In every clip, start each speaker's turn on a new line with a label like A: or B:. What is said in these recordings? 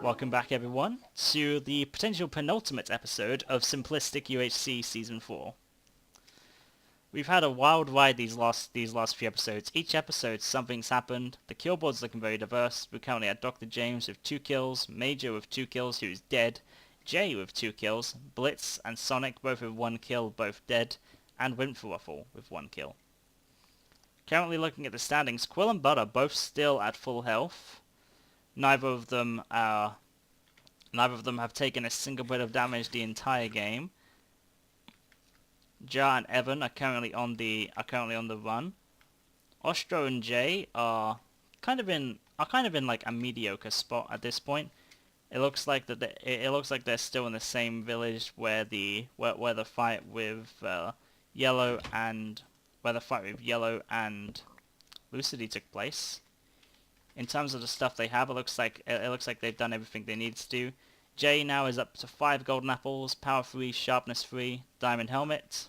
A: Welcome back everyone to the potential penultimate episode of Simplistic UHC Season 4. We've had a wild ride these last few episodes. Each episode something's happened. The kill board's looking very diverse. We currently had Dr. James with 2 kills, Major with 2 kills who's dead, Jay with 2 kills, Blitz and Sonic both with 1 kill, both dead, and WintherWaffle with 1 kill. Currently looking at the standings, Quill and Butter both still at full health. Neither of them have taken a single bit of damage the entire game. Jar and Evan are currently on the run. Ostro and Jay are kind of in like a mediocre spot at this point. It looks like they're still in the same village where the fight with Yellow and Lucidity took place. In terms of the stuff they have, it looks like they've done everything they needed to do. Jay now is up to 5 golden apples, power 3, sharpness 3, diamond helmet.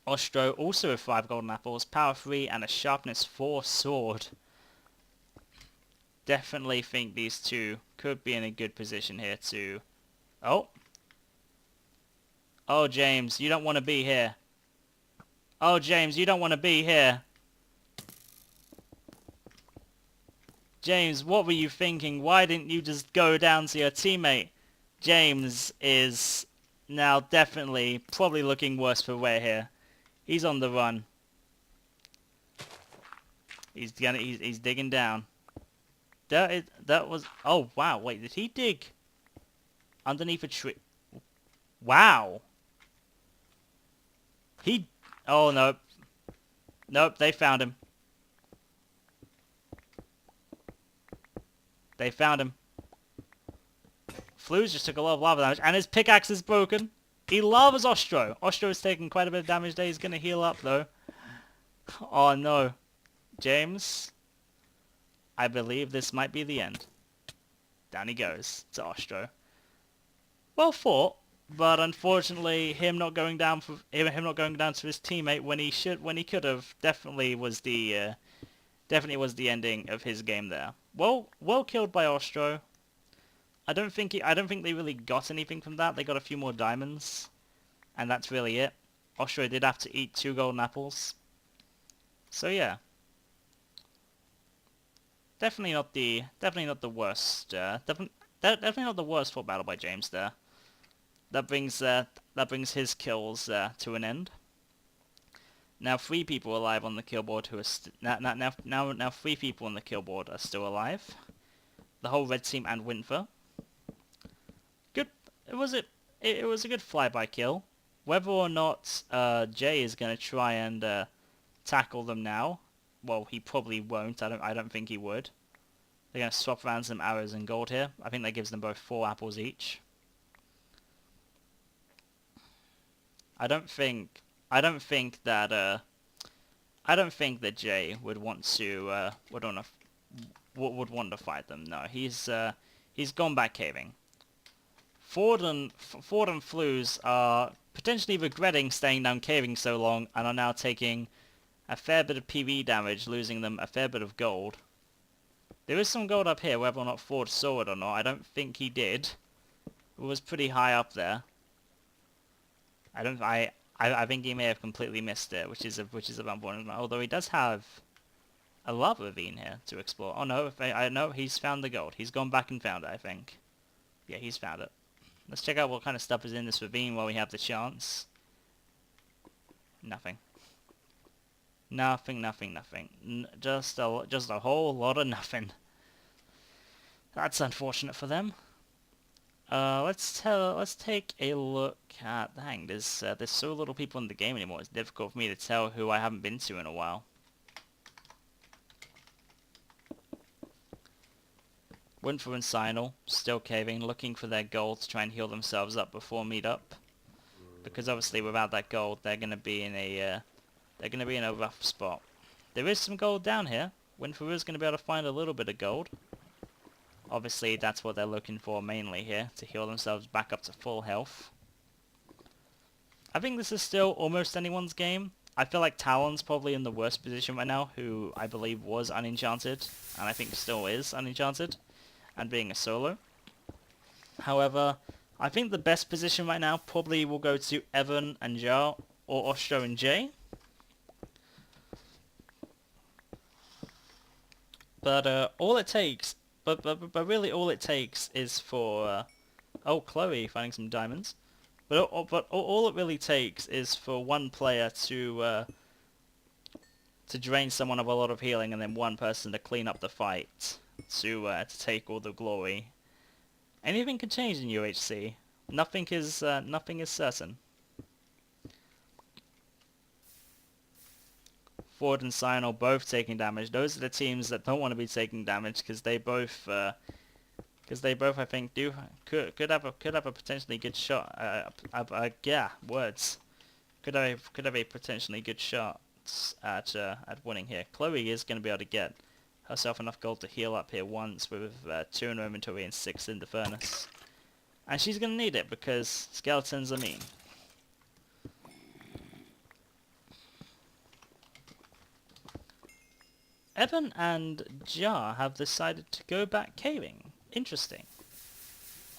A: Ostro also with 5 golden apples, power 3, and a sharpness 4 sword. Definitely think these two could be in a good position here to... Oh, James, you don't want to be here. Oh, James, you don't want to be here. James, what were you thinking? Why didn't you just go down to your teammate? James is now definitely probably looking worse for wear here. He's on the run. He's digging down. That was... Oh, wow. Wait, did he dig underneath a tree? Wow. Oh, no. Nope, they found him. They found him. Flues just took a lot of lava damage, and his pickaxe is broken. He lavas Ostro. Ostro is taking quite a bit of damage there. He's going to heal up, though. Oh, no. James, I believe this might be the end. Down he goes to Ostro. Well fought, but unfortunately, him not going down to his teammate when he could have definitely was the ending of his game there. Well killed by Ostro. I don't think they really got anything from that. They got a few more diamonds, and that's really it. Ostro did have to eat 2 golden apples. So yeah, definitely not the worst. Definitely not the worst fought battle by James there. That brings his kills to an end. Now 3 people alive on the kill board who are now 3 people on the kill board are still alive. The whole red team and Winther. Good. It was a good flyby kill. Whether or not Jay is going to try and tackle them now, well, he probably won't. I don't think he would. They're going to swap around some arrows and gold here. I think that gives them both 4 apples each. I don't think that Jay would want to fight them. No, he's gone back caving. Ford and Flues are potentially regretting staying down caving so long and are now taking a fair bit of PV damage, losing them a fair bit of gold. There is some gold up here, whether or not Ford saw it or not. I don't think he did. It was pretty high up there. I think he may have completely missed it, which is about one. Although he does have a lava ravine here to explore. Oh no, I know he's found the gold. He's gone back and found it, I think. Yeah, he's found it. Let's check out what kind of stuff is in this ravine while we have the chance. Nothing. Nothing. Just a whole lot of nothing. That's unfortunate for them. Let's take a look at... Dang, there's so little people in the game anymore. It's difficult for me to tell who I haven't been to in a while. Winther and Sinal still caving, looking for their gold to try and heal themselves up before meetup. Because obviously without that gold, they're gonna be in a rough spot. There is some gold down here. Winther is gonna be able to find a little bit of gold. Obviously, that's what they're looking for mainly here, to heal themselves back up to full health. I think this is still almost anyone's game. I feel like Talon's probably in the worst position right now, who I believe was unenchanted, and I think still is unenchanted, and being a solo. However, I think the best position right now probably will go to Evan and Jar, or Ostro and Jay. But all it takes, but really all it takes is for, oh, Chloe finding some diamonds. But all it really takes is for one player to drain someone of a lot of healing, and then one person to clean up the fight, to take all the glory. Anything can change in UHC. Nothing is certain. Ford and Cyan are both taking damage. Those are the teams that don't want to be taking damage because they both I think could have a potentially good shot. Yeah, words. Could have a potentially good shot at winning here. Chloe is going to be able to get herself enough gold to heal up here once with 2 in her inventory and 6 in the furnace, and she's going to need it because skeletons are mean. Evan and Jar have decided to go back caving. Interesting.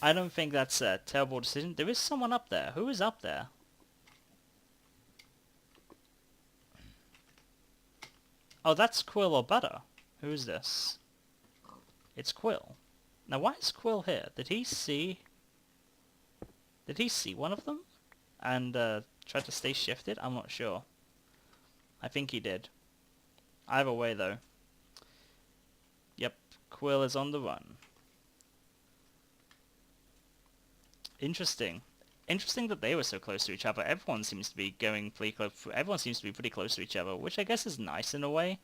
A: I don't think that's a terrible decision. There is someone up there. Who is up there? Oh, that's Quill or Butter. Who is this? It's Quill. Now, why is Quill here? Did he see one of them and try to stay shifted? I'm not sure. I think he did. Either way, though. Yep, Quill is on the run. Interesting. Interesting that they were so close to each other. Everyone seems to be going pretty close. Everyone seems to be pretty close to each other, which I guess is nice in a way,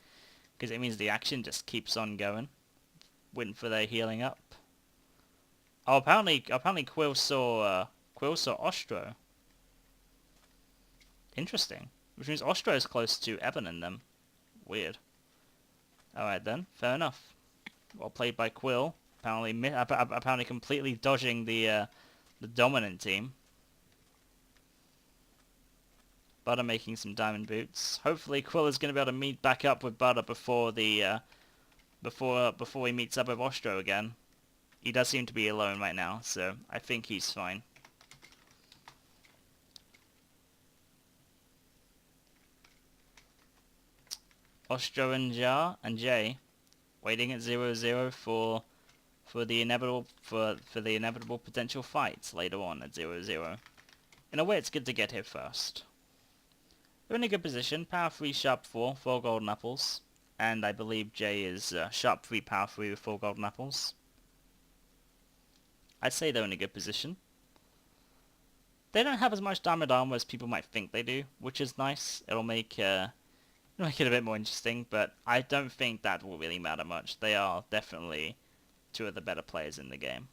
A: because it means the action just keeps on going. Waiting for their healing up. Oh, apparently Quill saw Ostro. Interesting. Which means Ostro is close to Evan and them. Weird. Alright then, fair enough. Well played by Quill. Apparently completely dodging the dominant team. Butter making some diamond boots. Hopefully Quill is going to be able to meet back up with Butter before he meets up with Ostro again. He does seem to be alone right now, so I think he's fine. Ostro and Jar and Jay waiting at 0-0 for the inevitable potential fights later on at 0-0. In a way, it's good to get here first. They're in a good position. Power 3, Sharp 4, 4 golden apples, and I believe Jay is Sharp 3, Power 3 with 4 golden apples. I'd say they're in a good position. They don't have as much diamond armor as people might think they do, which is nice. It'll make it a bit more interesting, but I don't think that will really matter much. They are definitely 2 of the better players in the game.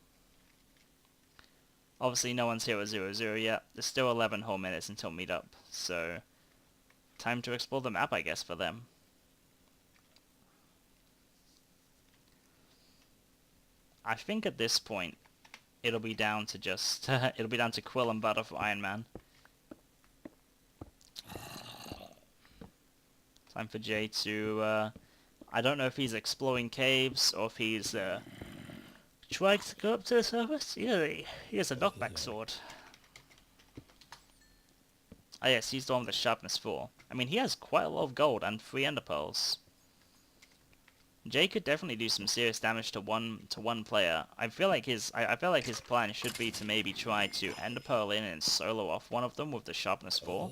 A: Obviously, no one's here at 0-0 yet. There's still 11 whole minutes until meetup, so time to explore the map, I guess, for them. I think at this point, it'll be down to just it'll be down to Quill and Butter for Iron Man. Time for Jay to, I don't know if he's exploring caves or if he's trying to go up to the surface. Yeah, he has a knockback sword. Oh yes, he's the one with the sharpness 4. I mean, he has quite a lot of gold and 3 ender pearls. Jay could definitely do some serious damage to one player. I feel like his plan should be to maybe try to ender pearl in and solo off one of them with the sharpness 4.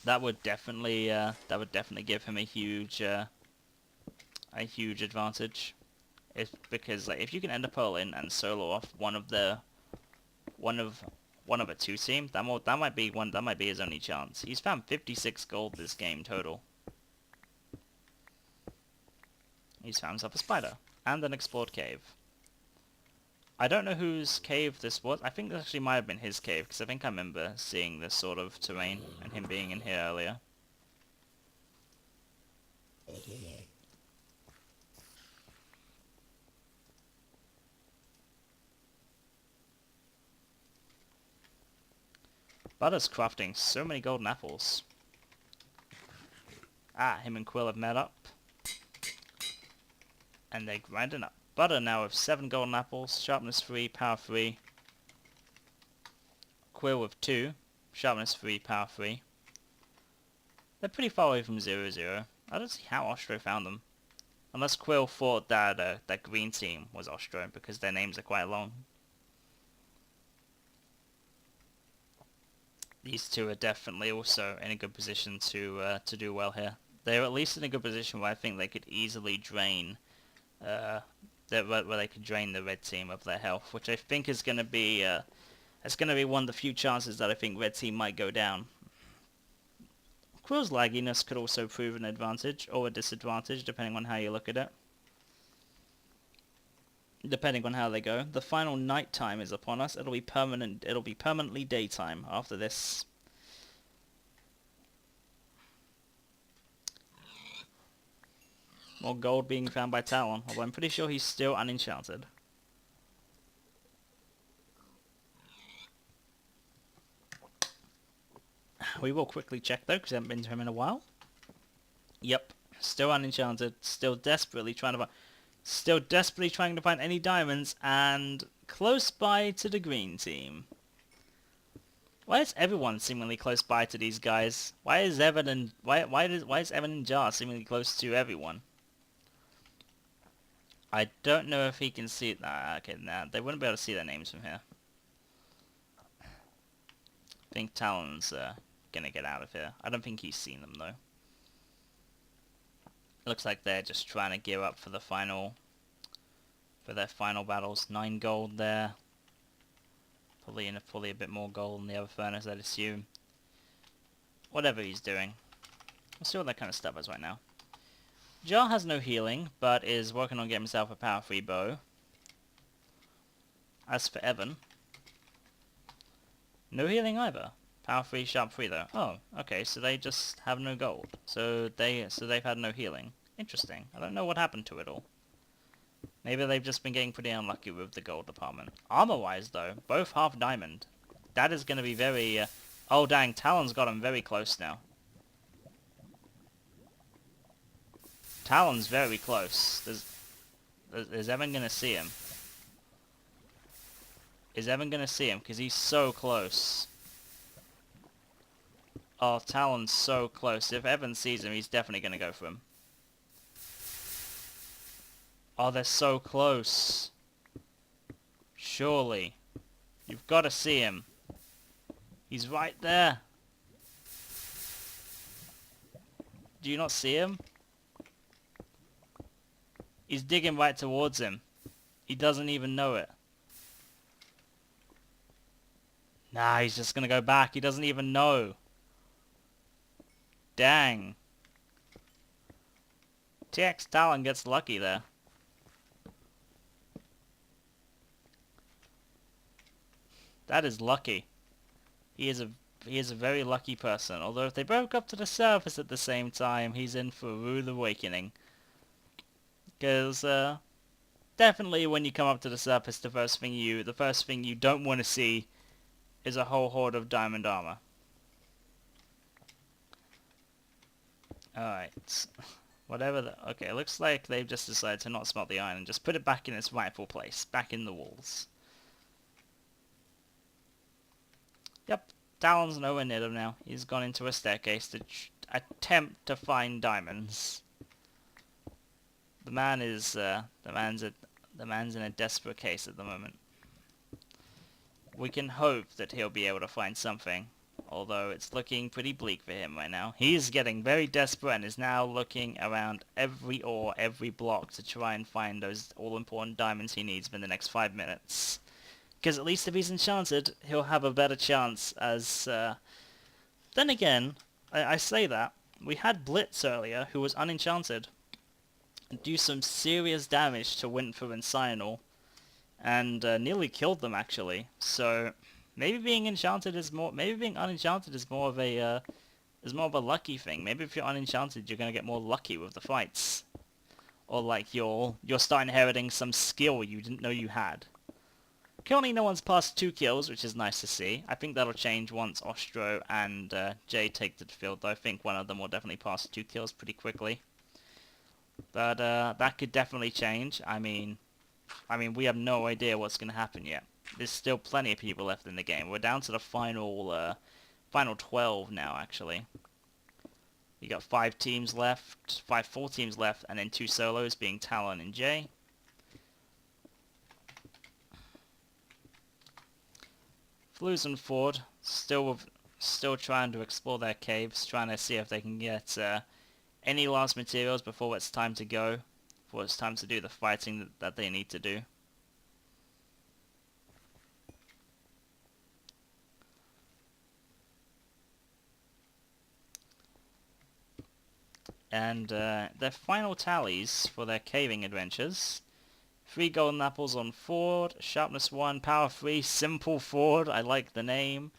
A: That would definitely give him a huge advantage. Because like, if you can ender pearl in and solo off one of a 2 team, that might be his only chance. He's found 56 gold this game total. He's found himself a spider. and an explored cave. I don't know whose cave this was. I think this actually might have been his cave, because I think I remember seeing this sort of terrain and him being in here earlier. Butter's crafting so many golden apples. Ah, him and Quill have met up. And they're grinding up. Butter now with 7 golden apples, sharpness 3, power 3. Quill with 2, sharpness 3, power 3. They're pretty far away from 0-0. I don't see how Ostro found them. Unless Quill thought that that green team was Ostro, because their names are quite long. These two are definitely also in a good position to do well here. They're at least in a good position where I think they could easily drain, where they could drain the red team of their health, which I think is going to be, one of the few chances that I think red team might go down. Quill's lagginess could also prove an advantage or a disadvantage, depending on how you look at it. Depending on how they go. The final night time is upon us. It'll be permanent. It'll be permanently daytime after this. More gold being found by Talon, although I'm pretty sure he's still unenchanted. We will quickly check though, because I haven't been to him in a while. Yep, still unenchanted. Still desperately trying to find any diamonds, and close by to the green team. Why is everyone seemingly close by to these guys? Why is Evan and why is Evan and Jar seemingly close to everyone? I don't know if he can see it. Okay, they wouldn't be able to see their names from here. I think Talon's gonna get out of here. I don't think he's seen them though. Looks like they're just trying to gear up for the final, for their final battles. 9 gold there. Probably a bit more gold in the other furnace, I'd assume. Whatever he's doing. We'll see what that kind of stuff is right now. Jar has no healing, but is working on getting himself a power 3 bow. As for Evan, no healing either. Power 3, sharp 3 though. Oh, okay, so they just have no gold. So they've had no healing. Interesting. I don't know what happened to it all. Maybe they've just been getting pretty unlucky with the gold department. Armor-wise though, both half diamond. That is going to be very... oh dang, Talon's got him very close now. Talon's very close. Is Evan going to see him? Is Evan going to see him? Because he's so close. Oh, Talon's so close. If Evan sees him, he's definitely going to go for him. Oh, they're so close. Surely. You've got to see him. He's right there. Do you not see him? He's digging right towards him. He doesn't even know it. Nah, he's just going to go back. He doesn't even know. Dang. TX Talon gets lucky there. That is lucky. He is a very lucky person. Although if they broke up to the surface at the same time, he's in for a rude awakening. Because definitely when you come up to the surface, the first thing you don't want to see is a whole horde of diamond armor. Alright. Okay, looks like they've just decided to not smelt the iron and just put it back in its rightful place, back in the walls. Yep, Talon's nowhere near them now. He's gone into a staircase to attempt to find diamonds. The man is the man's in a desperate case at the moment. We can hope that he'll be able to find something, although it's looking pretty bleak for him right now. He is getting very desperate and is now looking around every block to try and find those all-important diamonds he needs within the next 5 minutes. Because at least if he's enchanted, he'll have a better chance as... Then again, I say that. We had Blitz earlier, who was unenchanted. do some serious damage to Winther and Cyanol, and nearly killed them actually. So maybe being unenchanted is more of a lucky thing. Maybe if you're unenchanted, you're gonna get more lucky with the fights, or like you'll start inheriting some skill you didn't know you had. Currently, no one's passed 2 kills, which is nice to see. I think that'll change once Ostro and Jay take to the field, though I think one of them will definitely pass 2 kills pretty quickly. But that could definitely change. I mean, we have no idea what's going to happen yet. There's still plenty of people left in the game. We're down to the final 12 now, actually. You got 4 teams left, and then 2 solos, being Talon and Jay. Flus and Ford still trying to explore their caves, trying to see if they can get any last materials before it's time to go, before it's time to do the fighting that they need to do. And their final tallies for their caving adventures: 3 golden apples on Ford, sharpness 1, power 3, simple Ford, I like the name.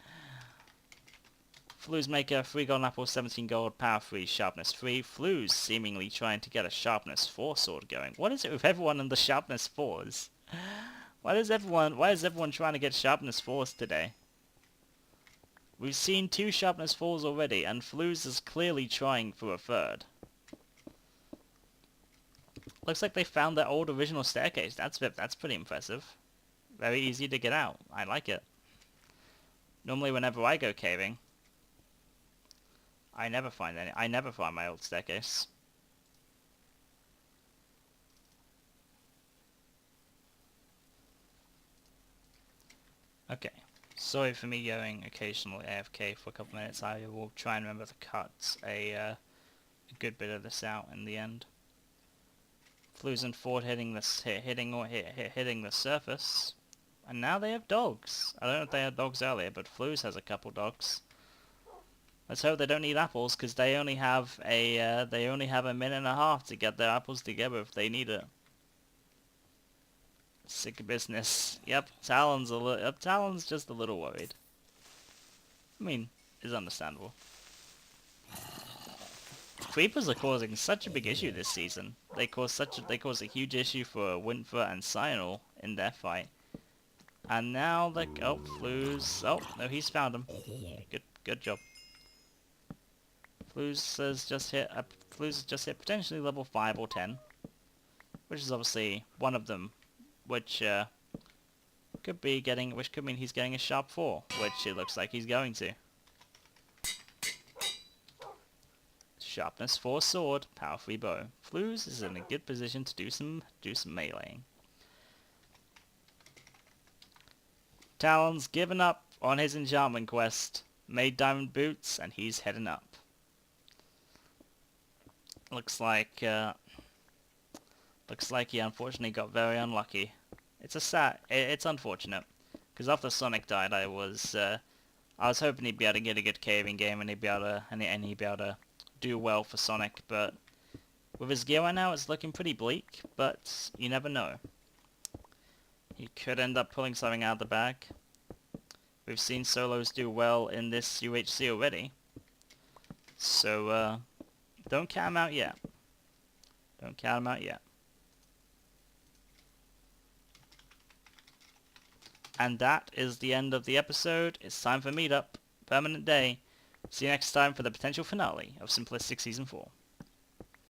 A: Flus maker, 3 golden apples, 17 gold, power 3, sharpness 3. Flus seemingly trying to get a sharpness 4 sword going. What is it with everyone in the sharpness 4s? Why is everyone trying to get sharpness 4s today? We've seen 2 sharpness 4s already, and Flus is clearly trying for a 3rd. Looks like they found their old original staircase. That's pretty impressive. Very easy to get out. I like it. Normally whenever I go caving, I never find my old staircase. Okay. Sorry for me going occasionally AFK for a couple minutes. I will try and remember to cut a good bit of this out in the end. Flus and Ford hitting the surface, and now they have dogs. I don't know if they had dogs earlier, but Flus has a couple dogs. Let's hope they don't need apples, because they only have a minute and a half to get their apples together if they need it. Sick of business. Yep, Talon's just a little worried. I mean, it's understandable. Creepers are causing such a big issue this season. They cause a huge issue for Winther and Cyanol in their fight. And now Flus. Oh no, he's found him. Good job. Flus has just hit potentially level 5 or 10, which is obviously one of them, which could mean he's getting a sharp 4, which it looks like he's going to. Sharpness 4 sword, power 3 bow. Flus is in a good position to do some meleeing. Talon's given up on his enchantment quest, made diamond boots, and he's heading up. Looks like he unfortunately got very unlucky. It's unfortunate, because after Sonic died, I was hoping he'd be able to get a good caving game and he'd be able to do well for Sonic, but with his gear right now, it's looking pretty bleak, but you never know. He could end up pulling something out of the bag. We've seen solos do well in this UHC already, so don't count him out yet. Don't count him out yet. And that is the end of the episode. It's time for meetup. Permanent day. See you next time for the potential finale of Simplistic Season 4.